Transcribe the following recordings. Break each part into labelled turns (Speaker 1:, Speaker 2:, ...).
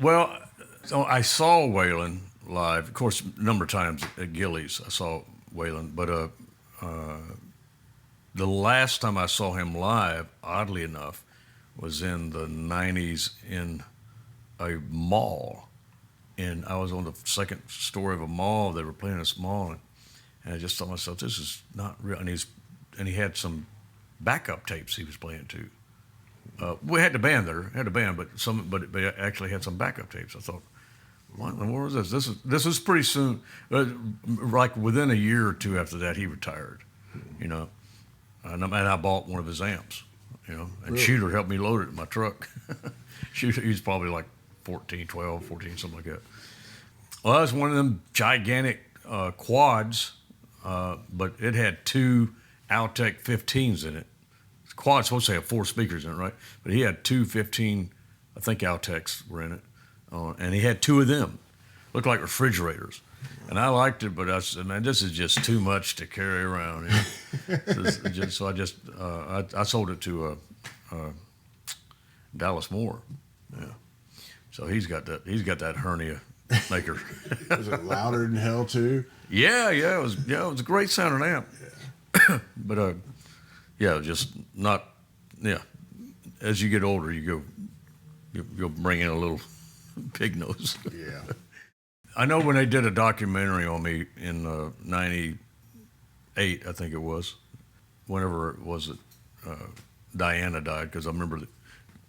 Speaker 1: Well, so I saw Waylon live, of course, a number of times at Gillies. I saw Waylon, but the last time I saw him live, oddly enough, was in the '90s in a mall. And I was on the second story of a mall. They were playing this mall, and I just thought to myself, this is not real. And he had some backup tapes he was playing too. We had the band there, but they actually had some backup tapes. I thought, what in the world is this? This is pretty soon, like within a year or two after that, he retired, you know. And I bought one of his amps, you know, and really? Shooter helped me load it in my truck. Shooter, he was probably like 14, something like that. Well, that was one of them gigantic quads, but it had two Altec 15s in it. The quad's supposed to have 4 speakers in it, right? But he had two 15, I think Altecs were in it, and he had 2 of them. Looked like refrigerators. And I liked it, but I said, man, this is just too much to carry around. You know? So I sold it to Dallas Moore. Yeah. So he's got that hernia maker.
Speaker 2: Was it louder than hell too?
Speaker 1: Yeah, it was a great sounding amp. Yeah. But just not. Yeah, as you get older, you'll bring in a little pig nose.
Speaker 2: Yeah.
Speaker 1: I know when they did a documentary on me in '98, I think it was, whenever it was that Diana died, because I remember that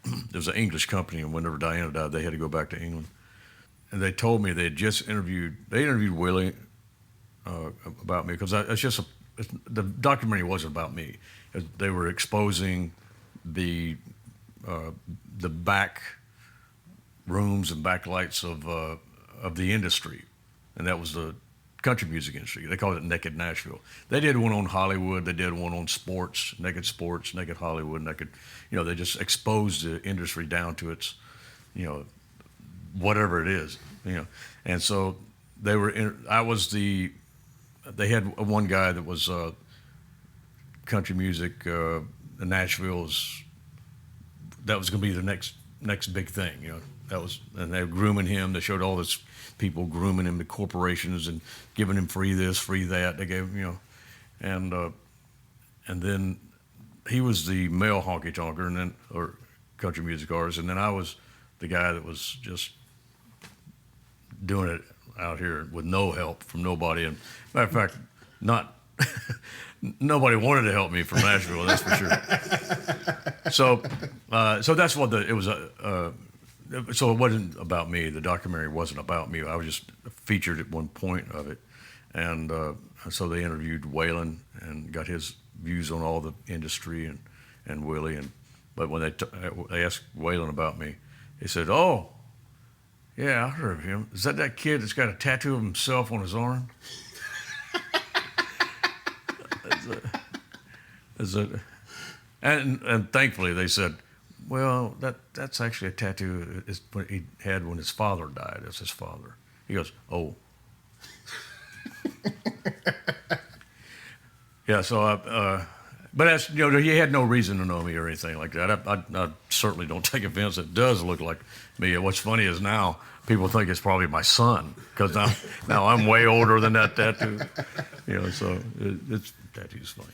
Speaker 1: there was an English company, and whenever Diana died, they had to go back to England. And they told me they had just interviewed Willie about me, because the documentary wasn't about me. They were exposing the back rooms and back lights of the industry, and that was the country music industry. They called it Naked Nashville. They did one on Hollywood. They did one on sports, Naked Hollywood, Naked. You know, they just exposed the industry down to its, you know, whatever it is. You know, and so they were. They had one guy that was country music. Nashville's. That was going to be the next big thing. You know, and they were grooming him. They showed all this people grooming him to corporations and giving him free this, free that. They gave, you know, and then he was the male honky tonker or country music artist, and then I was the guy that was just doing it out here with no help from nobody. And matter of fact, nobody wanted to help me from Nashville, that's for sure. So that's what it was. So it wasn't about me. The documentary wasn't about me. I was just featured at one point of it. And so they interviewed Waylon and got his views on all the industry and Willie. But when they asked Waylon about me, he said, "Oh, yeah, I heard of him. Is that kid that's got a tattoo of himself on his arm?" And thankfully they said, "Well, that's actually a tattoo is what he had when his father died. That's his father." He goes, "Oh." Yeah, so but that's, you know, he had no reason to know me or anything like that. I certainly don't take offense. It does look like me. What's funny is now people think it's probably my son, because now I'm way older than that tattoo. You know, so tattoo's funny.